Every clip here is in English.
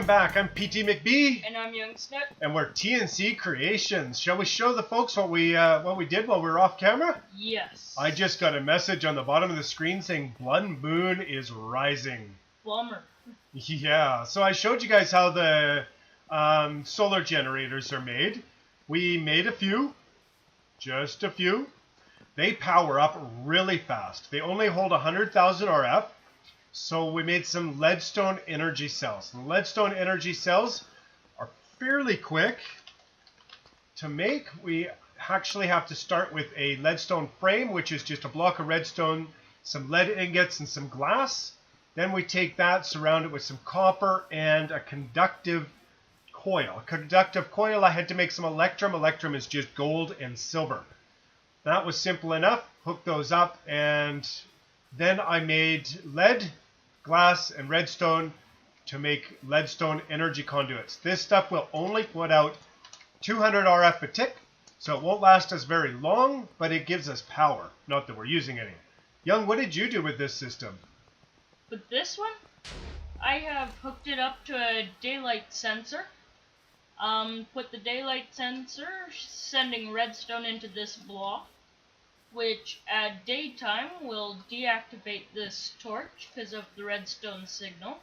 Welcome back. I'm PT McBee. And I'm youngsnipe. And we're TNC Creations. Shall we show the folks what we did while we were off camera? Yes. I just got a message on the bottom of the screen saying blood moon is rising. Bummer. Yeah. So I showed you guys how the solar generators are made. We made a few. Just a few. They power up really fast. They only hold 100,000 RF. So we made some leadstone energy cells. And leadstone energy cells are fairly quick to make. We actually have to start with a leadstone frame, which is just a block of redstone, some lead ingots, and some glass. Then we take that, surround it with some copper and a conductive coil. A conductive coil, I had to make some electrum. Electrum is just gold and silver. That was simple enough. Hook those up, and then I made lead, glass, and redstone to make leadstone energy conduits. This stuff will only put out 200 RF a tick, so it won't last us very long, but it gives us power. Not that we're using any. Young, what did you do with this system? With this one, I have hooked it up to a daylight sensor. Put the daylight sensor sending redstone into this block, which at daytime will deactivate this torch because of the redstone signal.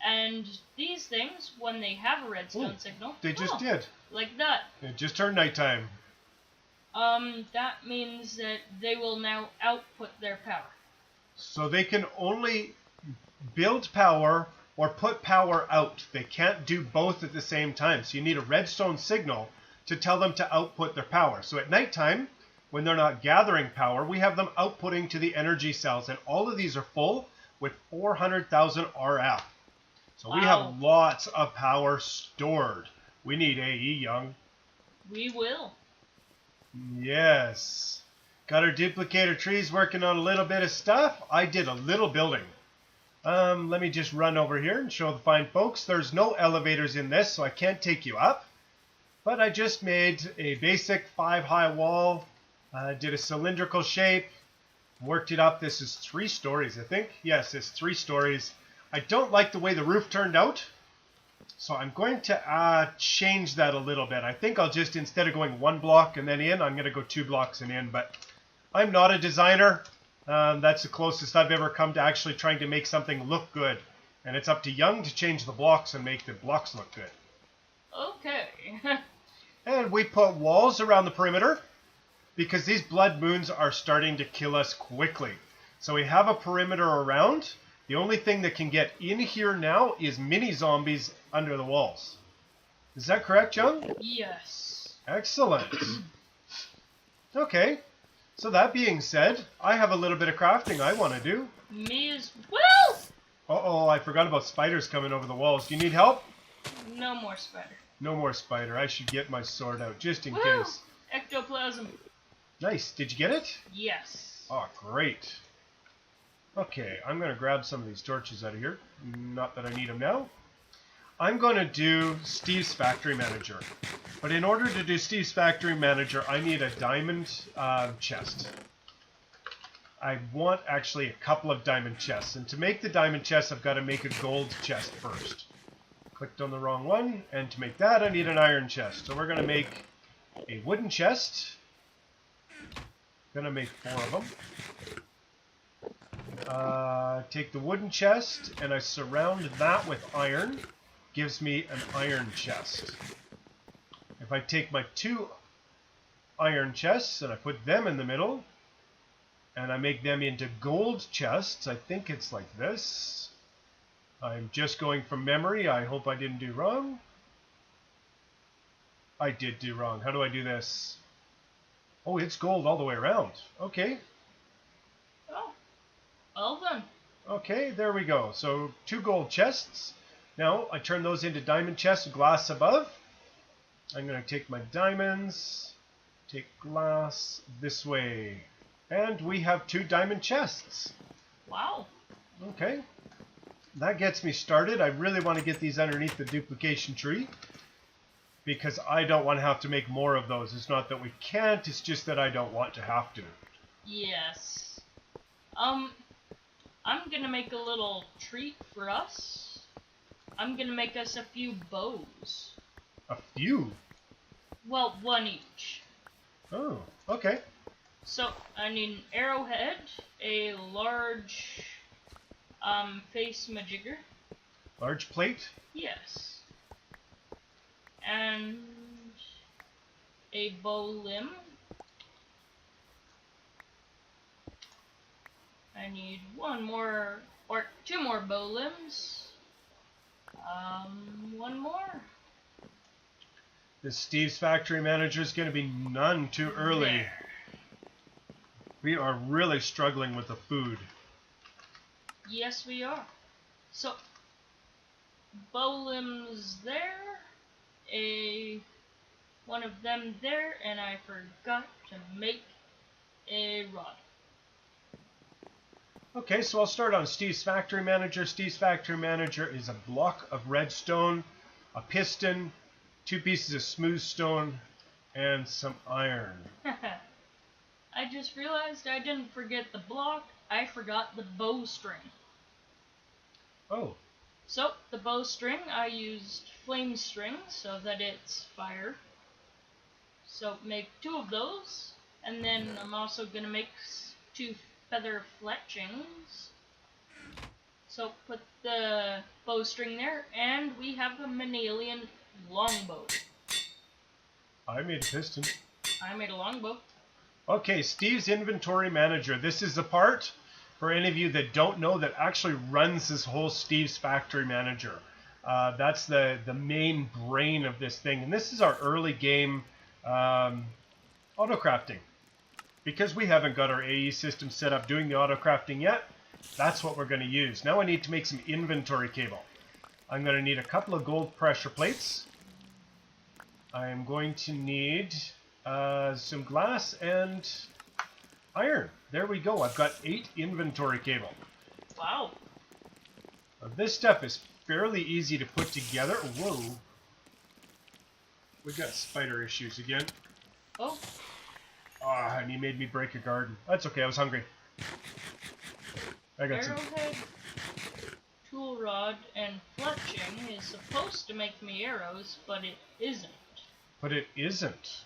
And these things, when they have a redstone signal, they just did. Like that. It just turned nighttime. That means that they will now output their power. So they can only build power or put power out. They can't do both at the same time. So you need a redstone signal to tell them to output their power. So at nighttime, when they're not gathering power, we have them outputting to the energy cells. And all of these are full with 400,000 RF. So we have lots of power stored. We need AE, Young. We will. Yes. Got our duplicator trees working on a little bit of stuff. I did a little building. Let me just run over here and show the fine folks. There's no elevators in this, so I can't take you up. But I just made a basic 5-high wall. Did a cylindrical shape, worked it up. This is 3 stories, I think. Yes, it's 3 stories. I don't like the way the roof turned out, so I'm going to change that a little bit. I think I'll just, instead of going 1 block and then in, I'm going to go 2 blocks and in. But I'm not a designer. That's the closest I've ever come to actually trying to make something look good. And it's up to Young to change the blocks and make the blocks look good. Okay. And we put walls around the perimeter, because these blood moons are starting to kill us quickly. So we have a perimeter around. The only thing that can get in here now is mini zombies under the walls. Is that correct, Young? Yes. Excellent. Okay. So that being said, I have a little bit of crafting I want to do. Me as well. Uh-oh, I forgot about spiders coming over the walls. Do you need help? No more spider. No more spider. I should get my sword out just in case. Ectoplasm. Nice. Did you get it? Yes. Oh, great. Okay, I'm going to grab some of these torches out of here. Not that I need them now. I'm going to do Steve's Factory Manager. But in order to do Steve's Factory Manager, I need a diamond chest. I want actually a couple of diamond chests. And to make the diamond chest, I've got to make a gold chest first. Clicked on the wrong one. And to make that, I need an iron chest. So we're going to make a wooden chest. Gonna make 4 of them. Take the wooden chest and I surround that with iron. Gives me an iron chest. If I take my 2 iron chests and I put them in the middle and I make them into gold chests, I think it's like this. I'm just going from memory. I hope I didn't do wrong. I did do wrong. How do I do this? Oh, it's gold all the way around. Okay. Oh, well done. Okay, there we go. So 2 gold chests. Now I turn those into diamond chests, glass above. I'm going to take my diamonds, take glass this way. And we have 2 diamond chests. Wow. Okay. That gets me started. I really want to get these underneath the duplication tree, because I don't want to have to make more of those. It's not that we can't, it's just that I don't want to have to. Yes. I'm gonna make a little treat for us. I'm gonna make us a few bows. A few? Well, one each. Oh, okay. So, I need an arrowhead, a large face majigger. Large plate? Yes. And a bow limb. I need one more, or two more bow limbs. One more. This Steve's Factory Manager is going to be none too early. There. We are really struggling with the food. Yes, we are. So, bow limbs there, one of them there, and I forgot to make a rod. Okay, so I'll start on Steve's Factory Manager. Steve's Factory Manager is a block of redstone, a piston, 2 pieces of smooth stone, and some iron. I just realized I didn't forget the block, I forgot the bowstring. Oh, So, the bowstring, I used flame string so that it's fire. So, make 2 of those, and then I'm also going to make 2 feather fletchings. So, put the bowstring there, and we have a Manalian longbow. I made a piston. I made a longbow. Okay, Steve's Inventory Manager. This is the part, for any of you that don't know, that actually runs this whole Steve's Factory Manager. That's the main brain of this thing. And this is our early game autocrafting. Because we haven't got our AE system set up doing the autocrafting yet, that's what we're going to use. Now I need to make some inventory cable. I'm going to need a couple of gold pressure plates. I am going to need some glass and iron. There we go. I've got 8 inventory cable. Wow. Now, this stuff is fairly easy to put together. Whoa. We got spider issues again. Oh. Ah, and he made me break a garden. That's okay, I was hungry. I got some. Arrowhead, tool rod, and fletching is supposed to make me arrows, but it isn't. But it isn't.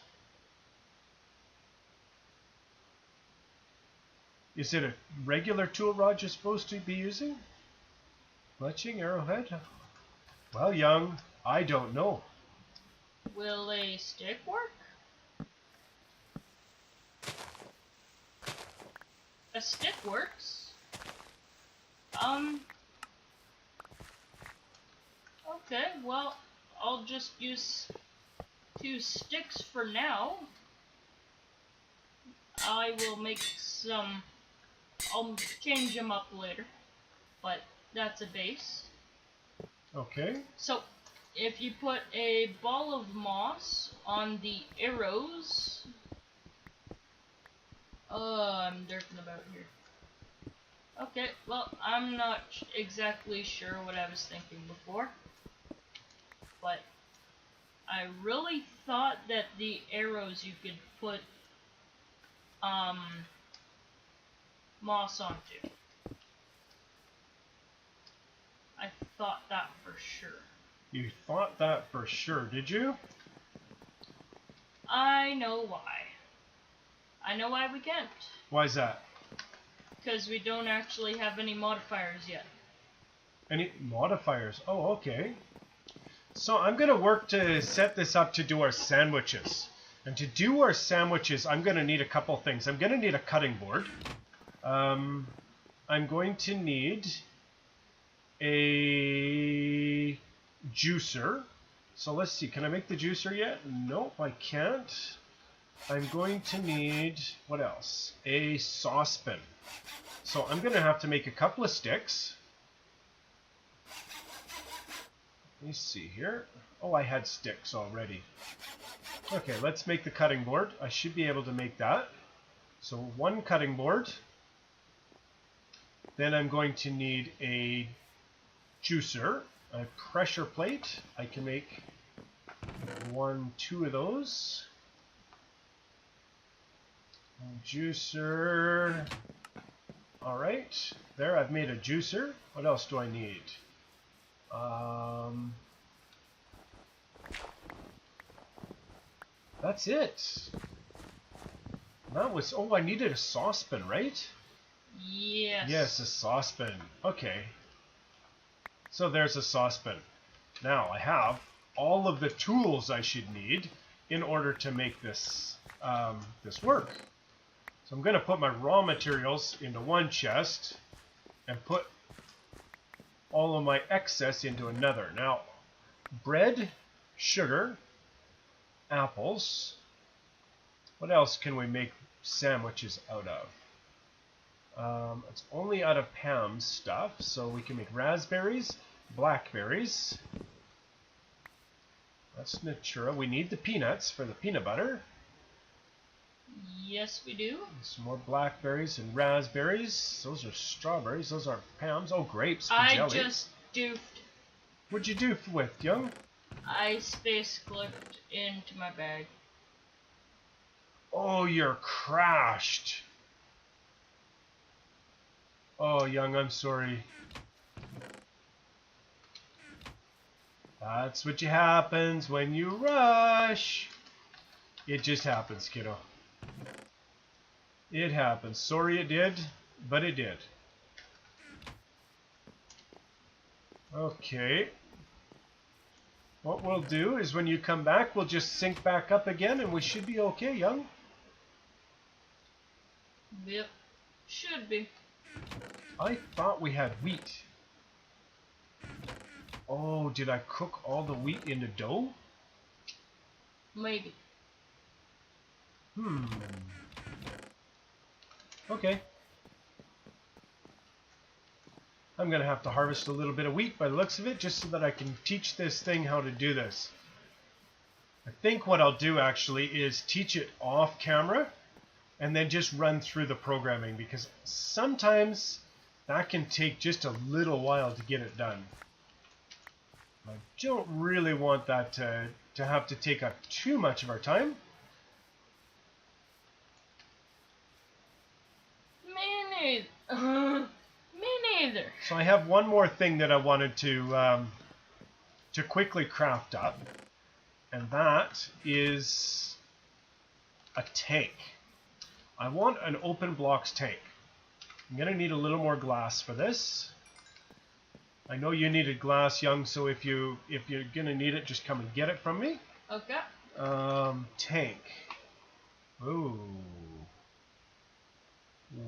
Is it a regular tool rod you're supposed to be using? Fletching, arrowhead? Well, Young, I don't know. Will a stick work? A stick works. Okay, well, I'll just use 2 sticks for now. I will make some, I'll change them up later, but that's a base. Okay. So, if you put a ball of moss on the arrows, I'm derping about here. Okay, well, I'm not exactly sure what I was thinking before, but I really thought that the arrows you could put moss onto. I thought that for sure. You thought that for sure, did you? I know why. I know why we can't. Why is that? Because we don't actually have any modifiers yet. Any modifiers? Oh, okay. So I'm going to work to set this up to do our sandwiches. And to do our sandwiches, I'm going to need a couple things. I'm going to need a cutting board. I'm going to need a juicer. So let's see, can I make the juicer yet? Nope, I can't. I'm going to need, what else? A saucepan. So I'm going to have to make a couple of sticks. Let me see here. Oh, I had sticks already. Okay, let's make the cutting board. I should be able to make that. So 1 cutting board. Then I'm going to need a juicer, a pressure plate. I can make 1, 2 of those. Juicer. Alright, there I've made a juicer. What else do I need? That's it. That was... Oh, I needed a saucepan, right? Yes. Yes, a saucepan. Okay. So there's a saucepan. Now I have all of the tools I should need in order to make this this work. So I'm going to put my raw materials into one chest and put all of my excess into another. Now, bread, sugar, apples. What else can we make sandwiches out of? It's only out of Pam's stuff, so we can make raspberries, blackberries. That's Natura. We need the peanuts for the peanut butter. Yes, we do. Some more blackberries and raspberries. Those are strawberries. Those aren't Pam's. Oh, grapes for jelly. I just doofed. What'd you do with, Young? I space clipped into my bag. Oh, you're crashed. Oh, Young, I'm sorry. That's what happens when you rush. It just happens, kiddo. It happens. Sorry it did, but it did. Okay. What we'll do is when you come back, we'll just sync back up again and we should be okay, Young. Yep. Should be. I thought we had wheat. Oh, did I cook all the wheat into dough? Maybe. Okay. I'm going to have to harvest a little bit of wheat by the looks of it, just so that I can teach this thing how to do this. I think what I'll do actually is teach it off camera and then just run through the programming, because sometimes that can take just a little while to get it done. I don't really want that to have to take up too much of our time. Me neither. So I have one more thing that I wanted to quickly craft up, and that is a tank. I want an open blocks tank. I'm going to need a little more glass for this. I know you needed glass, Young, so if you're going to need it, just come and get it from me. Okay. Tank. Ooh.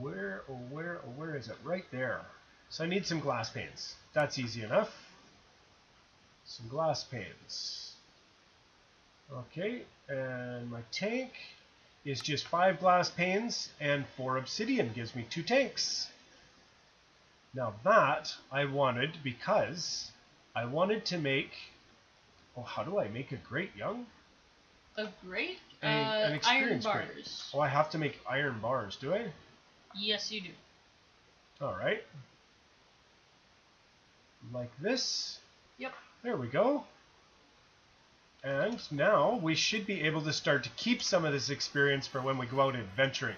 Where is it? Right there. So I need some glass panes. That's easy enough. Some glass panes. Okay, and my tank is just 5 glass panes and 4 obsidian. Gives me 2 tanks. Now that I wanted because I wanted to make... Oh, how do I make a grate, Young? A grate? An experience iron grate. bars. Oh, I have to make iron bars, do I? Yes, you do. Alright. Like this. Yep. There we go. And now we should be able to start to keep some of this experience for when we go out adventuring.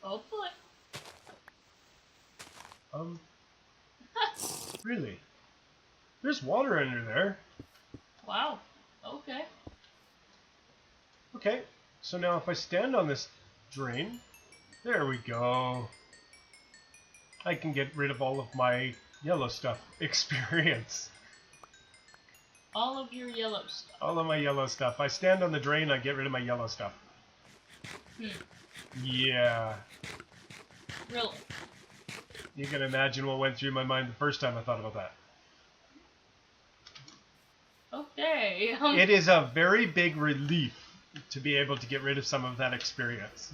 Hopefully. Really? There's water under there. Wow. Okay. Okay, so now if I stand on this drain, there we go. I can get rid of all of my yellow stuff experience. All of your yellow stuff. All of my yellow stuff. I stand on the drain, I get rid of my yellow stuff. Yeah. Really? You can imagine what went through my mind the first time I thought about that. Okay. It is a very big relief to be able to get rid of some of that experience.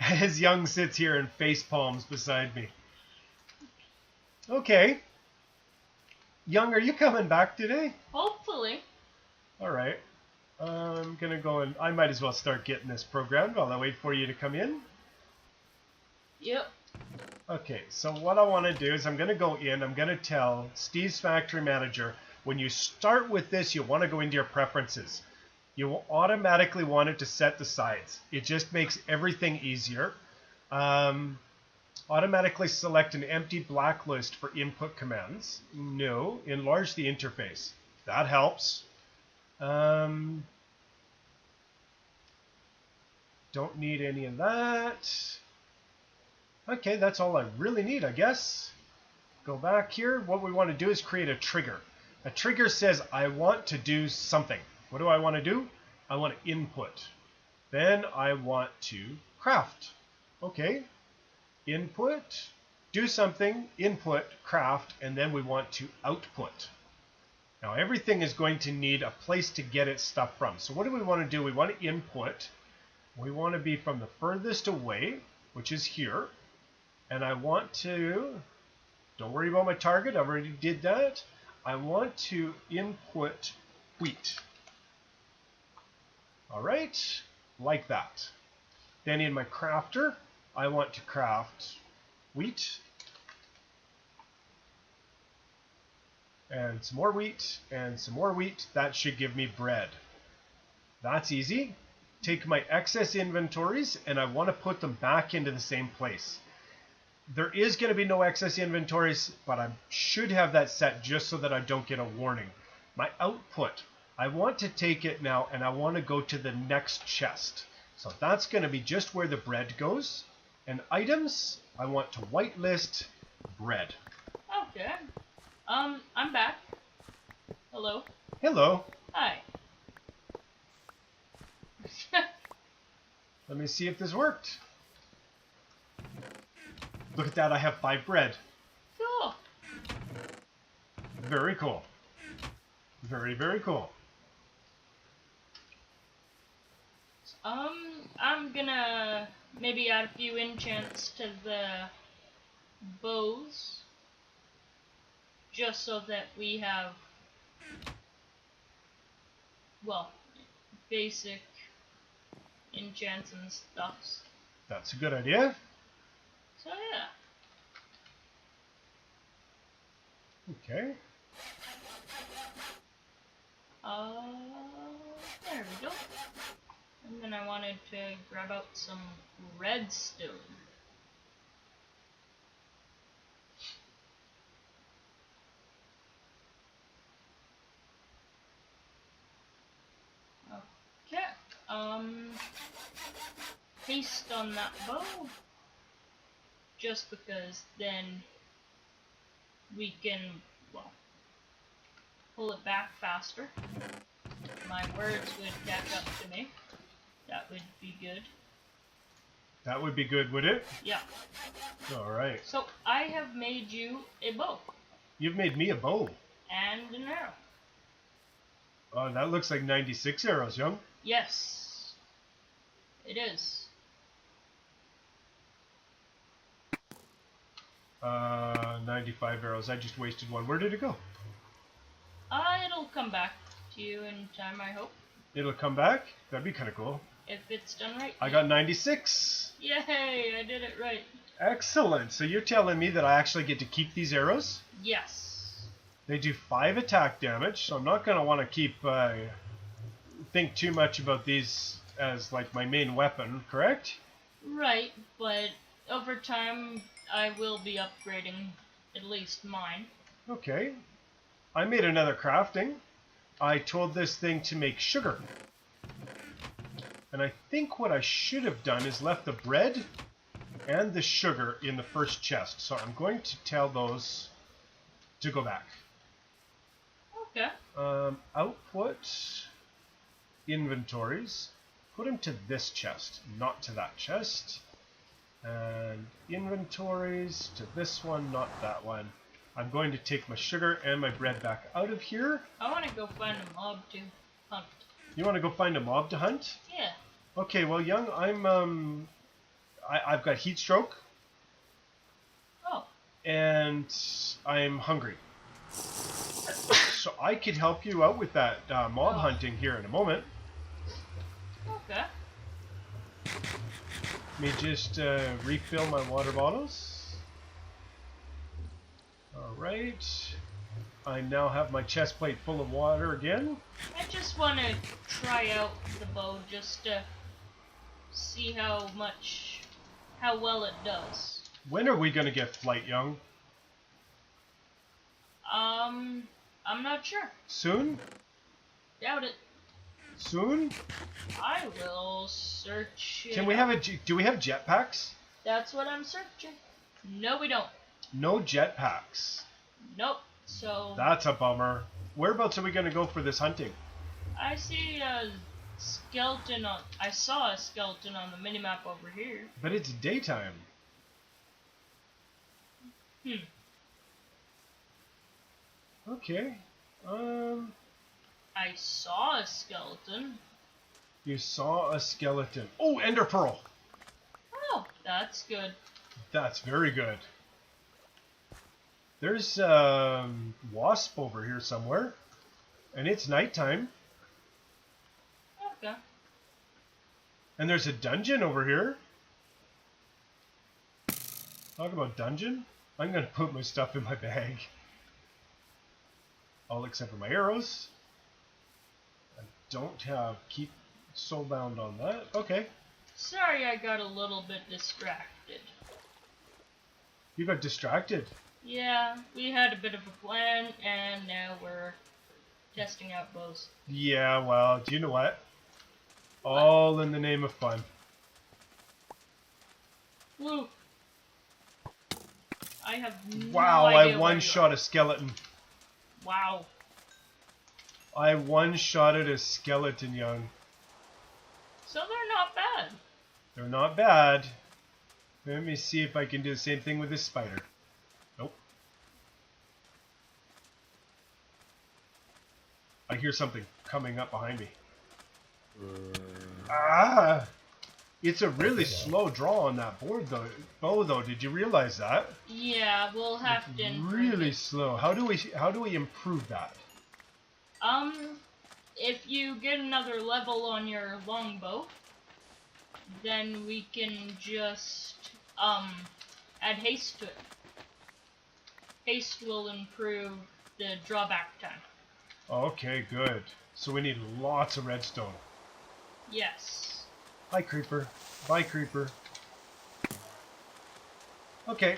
As Young sits here and face palms beside me. Okay. Young, are you coming back today? Hopefully. Alright. I'm going to go and... I might as well start getting this programmed while I wait for you to come in. Yep. Okay, so what I want to do is I'm going to go in, I'm going to tell Steve's factory manager, when you start with this, you want to go into your preferences. You will automatically want it to set the sides. It just makes everything easier. Automatically select an empty blacklist for input commands. No. Enlarge the interface. That helps. Don't need any of that. Okay, that's all I really need, I guess. Go back here. What we want to do is create a trigger. A trigger says I want to do something. What do I want to do? I want to input. Then I want to craft. Okay. Input, do something, input, craft, and then we want to output. Now everything is going to need a place to get its stuff from. So what do we want to do? We want to input. We want to be from the furthest away, which is here. And I want to, don't worry about my target, I already did that. I want to input wheat. All right, like that. Then in my crafter, I want to craft wheat. And some more wheat, and some more wheat. That should give me bread. That's easy. Take my excess inventories, and I want to put them back into the same place. There is going to be no excess inventories, but I should have that set just so that I don't get a warning. My output, I want to take it now, and I want to go to the next chest. So that's going to be just where the bread goes. And items, I want to whitelist bread. Okay. I'm back. Hello. Hello. Hi. Let me see if this worked. Look at that, I have 5 bread. Cool. Very cool. Very, very cool. I'm gonna maybe add a few enchants to the bows, just so that we have, well, basic enchants and stuffs. That's a good idea. So yeah. Okay. There we go. And then I wanted to grab out some redstone. Okay. Haste on that bow. Just because then we can, well, pull it back faster. My words would catch up to me. That would be good. That would be good, would it? Yeah. Alright. So I have made you a bow. You've made me a bow. And an arrow. Oh, that looks like 96 arrows, Young. Yes. It is. 95 arrows. I just wasted one. Where did it go? It'll come back to you in time, I hope. It'll come back? That'd be kind of cool. If it's done right. I got 96. Yay, I did it right. Excellent. So you're telling me that I actually get to keep these arrows? Yes. They do 5 attack damage, so I'm not going to want to keep think too much about these as like my main weapon, correct? Right, but over time I will be upgrading at least mine. Okay. I made another crafting. I told this thing to make sugar. And I think what I should have done is left the bread and the sugar in the first chest. So I'm going to tell those to go back. Okay. Output, inventories. Put them to this chest, not to that chest. And inventories to this one, not that one. I'm going to take my sugar and my bread back out of here. I want to go find a mob to hunt. You want to go find a mob to hunt? Yeah. Okay, well, Young, I've got heat stroke. Oh. And I'm hungry. So I could help you out with that mob hunting here in a moment. Okay. Let me just refill my water bottles. Alright. I now have my chest plate full of water again. I just want to try out the bow just to see how well it does. When are we gonna get flight, Young? I'm not sure. Soon? Doubt it. Soon? I will search it Can we have do we have jetpacks? That's what I'm searching. No, we don't. No jetpacks. Nope. So That's a bummer. Whereabouts are we gonna go for this hunting? I see a skeleton on. I saw a skeleton on the minimap over here. But it's daytime. Okay. I saw a skeleton. You saw a skeleton. Oh, ender pearl. Oh, that's good. That's very good. There's wasp over here somewhere, and it's nighttime. Okay. And there's a dungeon over here. Talk about dungeon. I'm gonna put my stuff in my bag. All except for my arrows. I don't have keep soulbound on that. Okay. Sorry, I got a little bit distracted. You got distracted. Yeah, we had a bit of a plan, and now we're testing out bows. Yeah, well, do you know what? All in the name of fun. Woo! I have no Wow, idea I where you one-shot are. a skeleton. Wow. I one-shotted a skeleton, Young. So they're not bad. They're not bad. Let me see if I can do the same thing with this spider. Nope. I hear something coming up behind me. Ah! It's a really slow draw on that board bow though. Did you realize that? Yeah, we'll have to improve Really it. slow. How do we improve that? If you get another level on your longbow, then we can just add haste to it. Haste will improve the drawback time. Okay, good. So we need lots of redstone. Yes. Hi, creeper. Bye, creeper. Okay.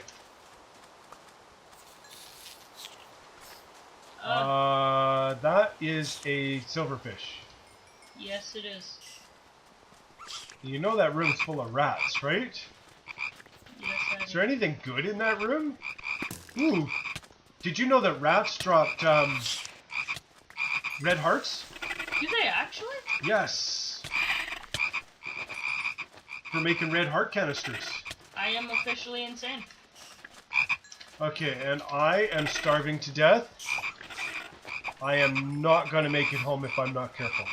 That is a silverfish. Yes, it is. You know that room's full of rats, right? Yes, Is there anything good in that room? Ooh. Did you know that rats dropped red hearts? Do they actually? Yes. For making red heart canisters. I am officially insane. Okay, and I am starving to death. I am not going to make it home if I'm not careful.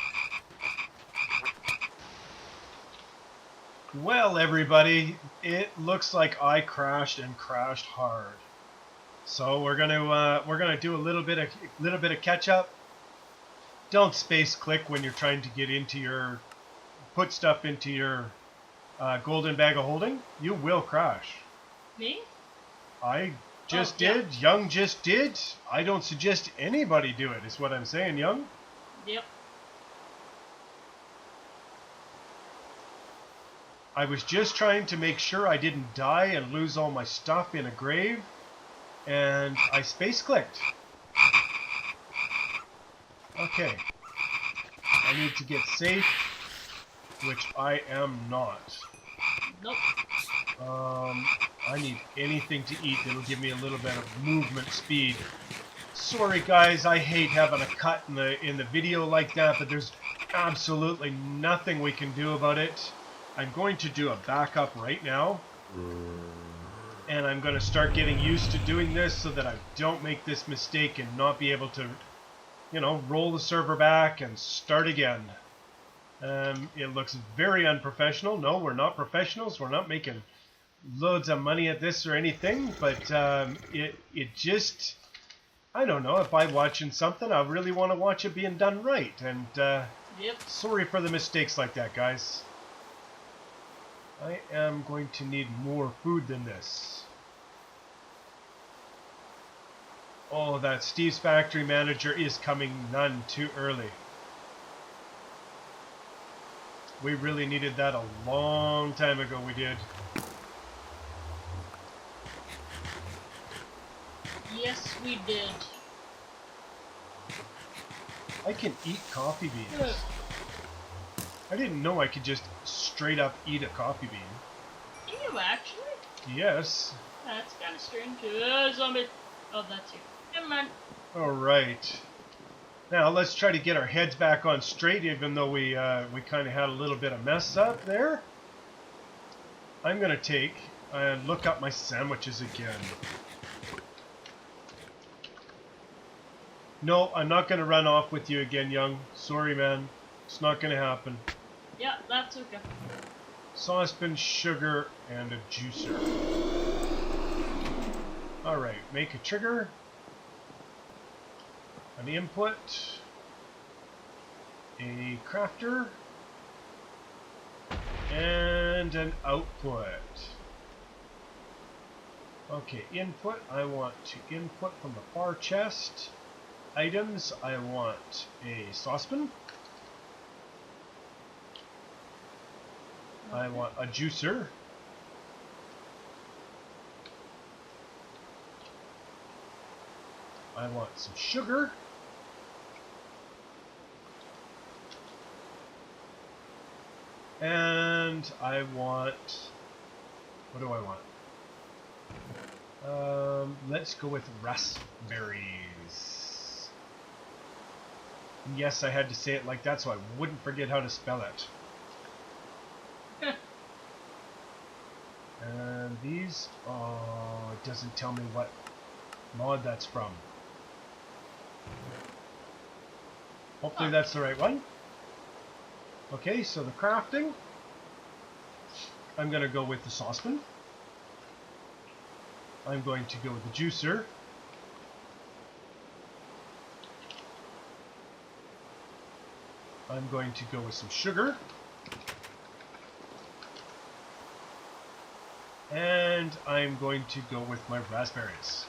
Well, everybody, it looks like I crashed and crashed hard. So we're gonna do a little bit of catch up. Don't space click when you're trying to get into your put stuff into your golden bag of holding. You will crash. Me? I just yeah. did. Young just did. I don't suggest anybody do it. Is what I'm saying, Young. Yep. I was just trying to make sure I didn't die and lose all my stuff in a grave, and I space clicked. Okay. I need to get safe, which I am not. Nope. I need anything to eat that'll give me a little bit of movement speed. Sorry guys, I hate having a cut in the video like that, but there's absolutely nothing we can do about it. I'm going to do a backup right now, and I'm going to start getting used to doing this so that I don't make this mistake and not be able to, you know, roll the server back and start again. It looks very unprofessional. No, we're not professionals. We're not making loads of money at this or anything, but it just, I don't know, if I'm watching something, I really want to watch it being done right, and Yep. sorry for the mistakes like that, guys. I am going to need more food than this. Oh, that Steve's factory manager is coming none too early. We really needed that a long time ago, we did. Yes, we did. I can eat coffee beans. Ugh. I didn't know I could just straight up eat a coffee bean. Can you actually? Yes. That's kind of strange. Zombie. Oh, that's you. Never mind. Alright. Now let's try to get our heads back on straight, even though we kind of had a little bit of mess up there. I'm going to take and look up my sandwiches again. No, I'm not going to run off with you again, Young. Sorry, man. It's not going to happen. Yeah, that's okay. Saucepan, sugar, and a juicer. Alright, make a trigger. An input. A crafter. And an output. Okay, input. I want to input from the far chest. Items, I want a saucepan. I want a juicer. I want some sugar. And I want... What do I want? Let's go with raspberries. Yes, I had to say it like that so I wouldn't forget how to spell it. And these, oh, it doesn't tell me what mod that's from. Hopefully that's the right one. Okay, so the crafting, I'm going to go with the saucepan. I'm going to go with the juicer. I'm going to go with some sugar. And I'm going to go with my raspberries.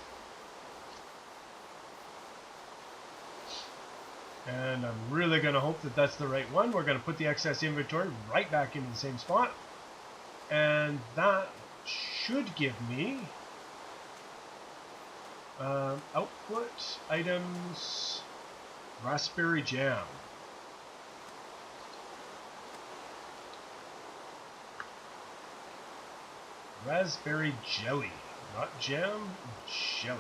And I'm really going to hope that that's the right one. We're going to put the excess inventory right back into the same spot. And that should give me output items, raspberry jam. Raspberry jelly, not jam, jelly.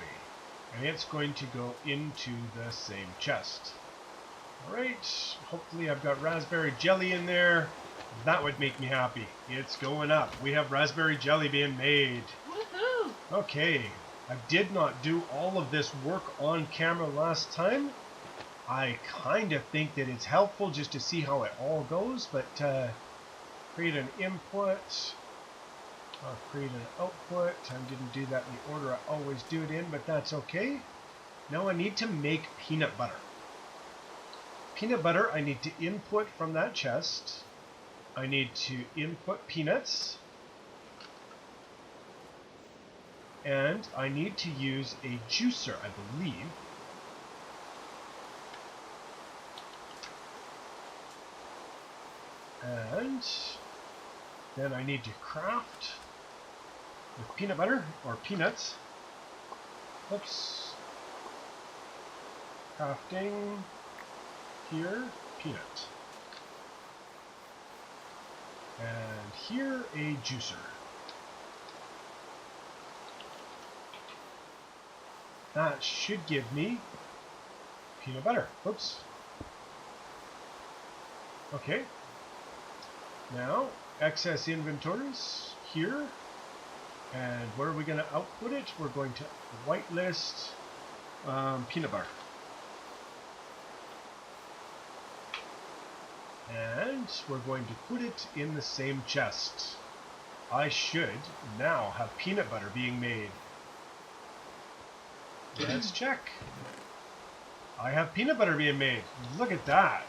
And it's going to go into the same chest. Alright, hopefully I've got raspberry jelly in there. That would make me happy. It's going up. We have raspberry jelly being made. Woohoo! Okay, I did not do all of this work on camera last time. I kind of think that it's helpful just to see how it all goes, but create an input. I'll create an output. I didn't do that in the order I always do it in, but that's okay. Now I need to make peanut butter. Peanut butter, I need to input from that chest. I need to input peanuts. And I need to use a juicer, I believe. And then I need to craft with peanut butter or peanuts. Oops. Crafting here, peanut. And here a juicer. That should give me peanut butter. Oops. Okay. Now, excess inventories here. And where are we going to output it? We're going to whitelist peanut butter. And we're going to put it in the same chest. I should now have peanut butter being made. Let's check. I have peanut butter being made. Look at that.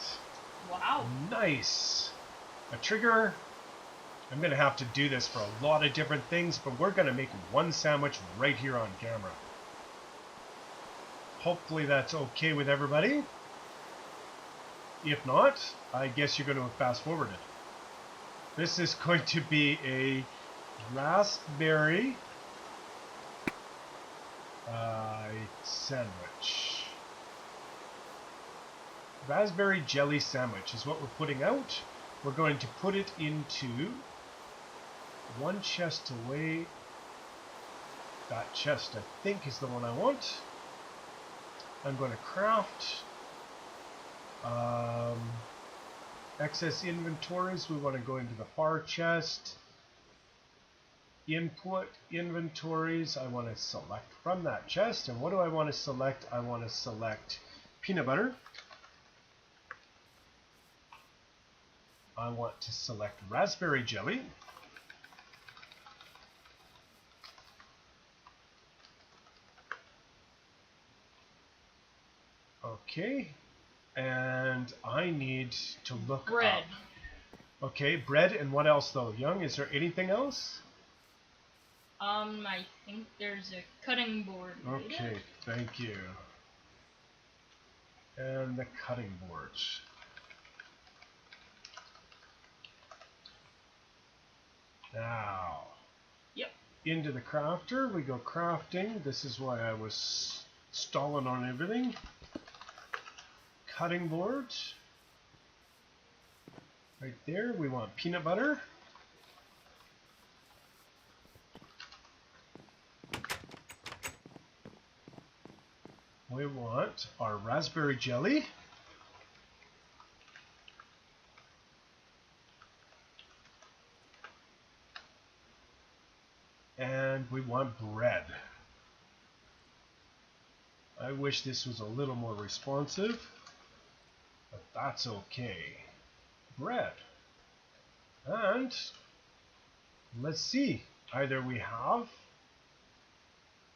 Wow. Nice. A trigger. I'm going to have to do this for a lot of different things, but we're going to make one sandwich right here on camera. Hopefully that's okay with everybody. If not, I guess you're going to fast forward it. This is going to be a raspberry Sandwich. Raspberry jelly sandwich is what we're putting out. We're going to put it into one chest away. That chest, I think, is the one I want. I'm going to craft excess inventories. We want to go into the far chest. Input inventories. I want to select from that chest. And what do I want to select? I want to select peanut butter. I want to select raspberry jelly. Okay, and I need to look Bread. up. Okay, bread, and what else though? Young, is there anything else? I think there's a cutting board. Okay, thank you. And the cutting board. Now, Yep. into the crafter, we go crafting. This is why I was stalling on everything. Cutting board. Right there, we want peanut butter. We want our raspberry jelly. And we want bread. I wish this was a little more responsive, but that's okay. Bread. And let's see. Either we have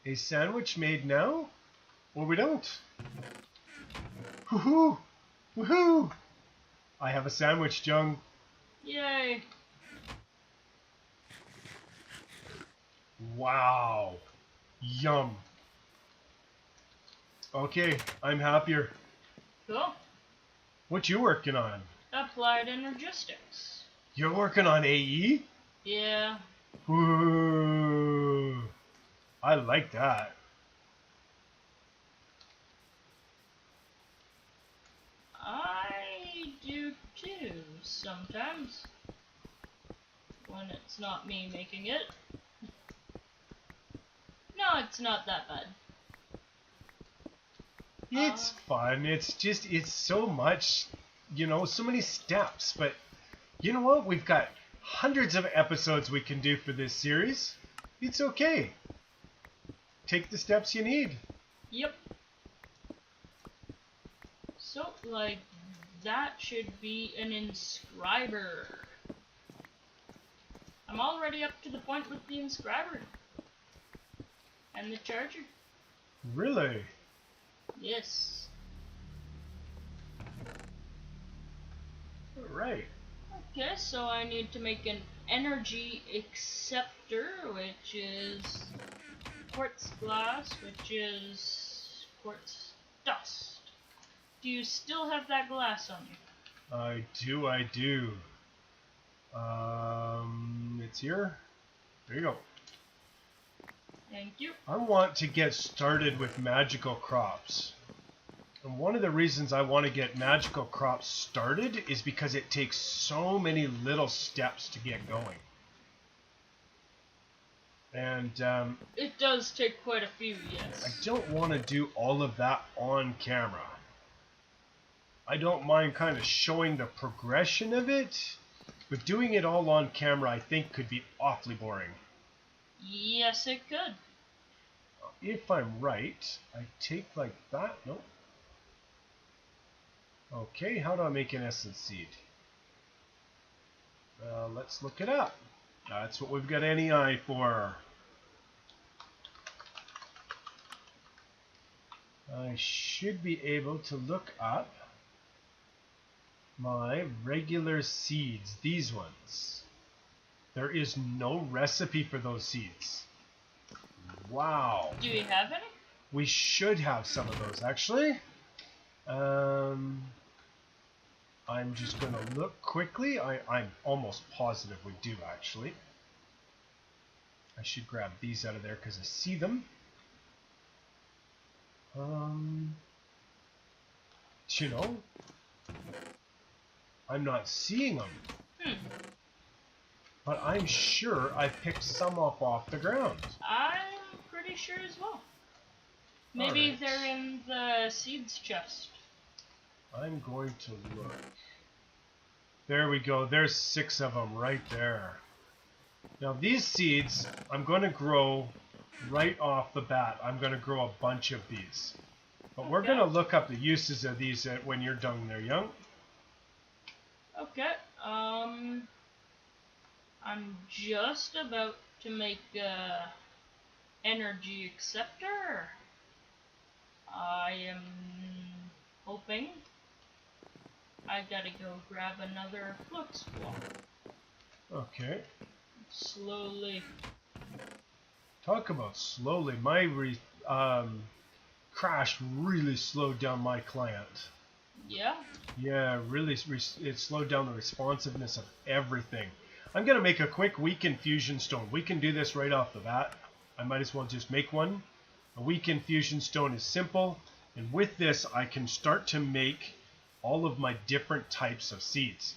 a sandwich made now, or we don't. Woohoo! Woohoo! I have a sandwich, Jung. Yay. Wow. Yum. Okay, I'm happier. Cool. What you working on? Applied Energistics. You're working on AE? Yeah. Ooh, I like that. I do too, sometimes. When it's not me making it. No, it's not that bad. It's fun. It's just, it's so much, you know, so many steps. But you know what? We've got hundreds of episodes we can do for this series. It's okay. Take the steps you need. Yep. So, like, that should be an inscriber. I'm already up to the point with the inscriber. And the charger. Really? Yes. All right. Okay, so I need to make an energy acceptor, which is quartz glass, which is quartz dust. Do you still have that glass on you? I do. It's here. There you go. Thank you. I want to get started with magical crops. And one of the reasons I want to get magical crops started is because it takes so many little steps to get going. And It does take quite a few, yes. I don't want to do all of that on camera. I don't mind kind of showing the progression of it, but doing it all on camera I think could be awfully boring. Yes, it could. If I'm right, I take like that. Nope. Okay, how do I make an essence seed? Let's look it up. That's what we've got NEI for. I should be able to look up my regular seeds, these ones. There is no recipe for those seeds. Wow. Do you have any? We should have some of those actually. I'm just going to look quickly. I'm almost positive we do actually. I should grab these out of there because I see them. You know, I'm not seeing them. But I'm sure I picked some up off the ground. I'm pretty sure as well. Maybe right. they're in the seeds chest. I'm going to look. There we go. There's 6 of them right there. Now these seeds, I'm going to grow right off the bat. I'm going to grow a bunch of these. But we're going to look up the uses of these when you're done there, Young. Okay. I'm just about to make a energy acceptor. I am hoping. I gotta go grab another flux block. Okay. Slowly. Talk about slowly. My crash really slowed down my client. Yeah? Yeah, really, it slowed down the responsiveness of everything. I'm going to make a quick weakened fusion stone. We can do this right off the bat. I might as well just make one. A weakened fusion stone is simple. And with this, I can start to make all of my different types of seeds.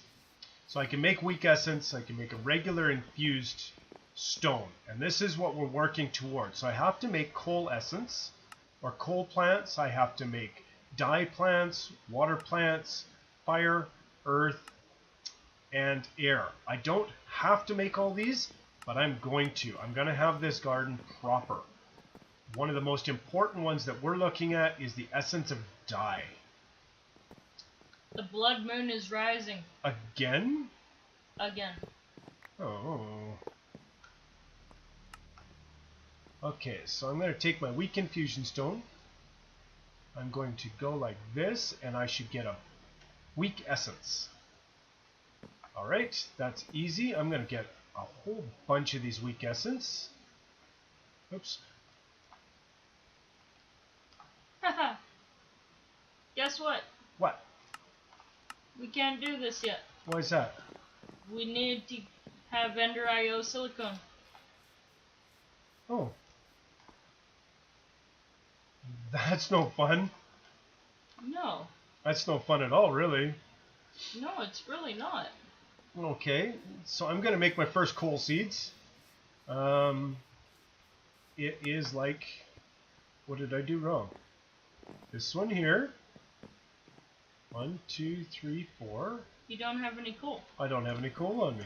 So I can make weak essence. I can make a regular infused stone. And this is what we're working towards. So I have to make coal essence or coal plants. I have to make dye plants, water plants, fire, earth, and air. I don't have to make all these, but I'm going to. I'm going to have this garden proper. One of the most important ones that we're looking at is the essence of dye. The blood moon is rising. Again? Again. Oh. Okay, so I'm going to take my weakened fusion stone. I'm going to go like this, and I should get a weak essence. Alright, that's easy. I'm going to get a whole bunch of these weak essence. Oops. Haha. Guess what? What? We can't do this yet. Why is that? We need to have Ender IO silicone. Oh. That's no fun. No. That's no fun at all, really. No, it's really not. Okay, so I'm going to make my first coal seeds. It is like... What did I do wrong? This one here. 1, 2, 3, 4. You don't have any coal. I don't have any coal on me.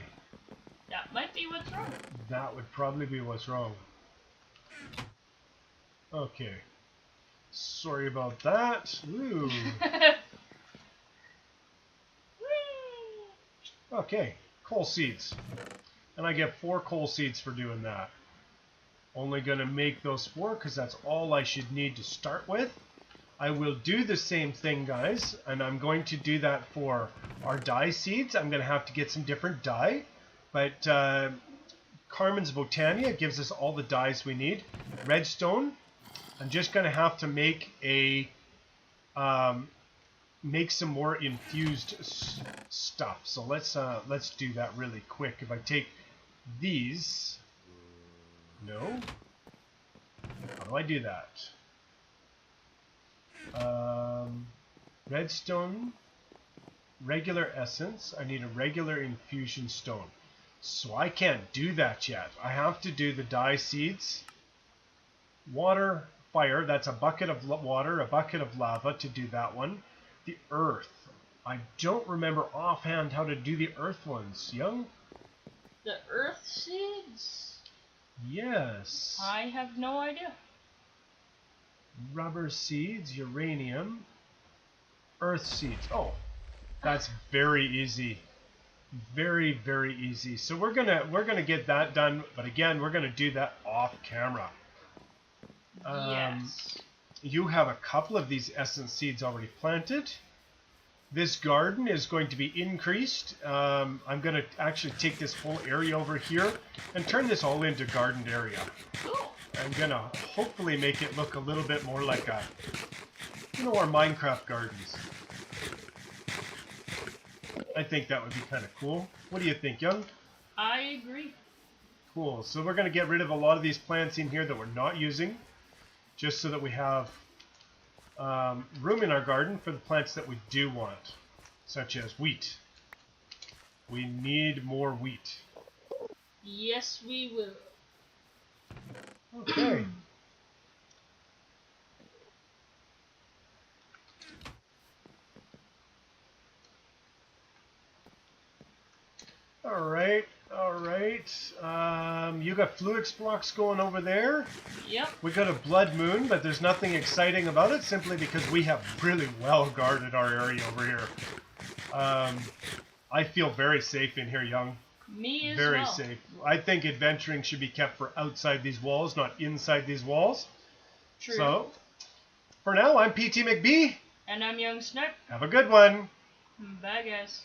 That might be what's wrong. That would probably be what's wrong. Okay. Sorry about that. Ooh. Okay, coal seeds. And I get 4 coal seeds for doing that. Only going to make those 4 because that's all I should need to start with. I will do the same thing, guys, and I'm going to do that for our dye seeds. I'm going to have to get some different dye, but Carmen's Botania gives us all the dyes we need. Redstone, I'm just going to have to make a make some more infused stuff. So let's do that really quick. If I take these, no, how do I do that? Redstone, regular essence. I need a regular infusion stone. So I can't do that yet. I have to do the dye seeds. Water, fire, that's a bucket of water, a bucket of lava to do that one. The earth. I don't remember offhand how to do the earth ones. Young? The earth seeds? Yes. I have no idea. Rubber seeds, uranium, earth seeds. Oh, that's very easy. Very, very easy. So we're gonna get that done, but again, we're gonna do that off camera. Yes. You have a couple of these essence seeds already planted. This garden is going to be increased. I'm going to actually take this whole area over here and turn this all into gardened area. Cool. I'm going to hopefully make it look a little bit more like a, you know, our Minecraft gardens. I think that would be kind of cool. What do you think, Young? I agree. Cool. So we're going to get rid of a lot of these plants in here that we're not using, just so that we have room in our garden for the plants that we do want, such as wheat. We need more wheat. Yes, we will. Okay. All right. You got Fluix blocks going over there. Yep. We got a blood moon, but there's nothing exciting about it simply because we have really well guarded our area over here. I feel very safe in here, Young. Me as Very well. safe. I think adventuring should be kept for outside these walls, not inside these walls. True. So, for now, I'm PT McBee. And I'm Young Snipe. Have a good one. Bye, guys.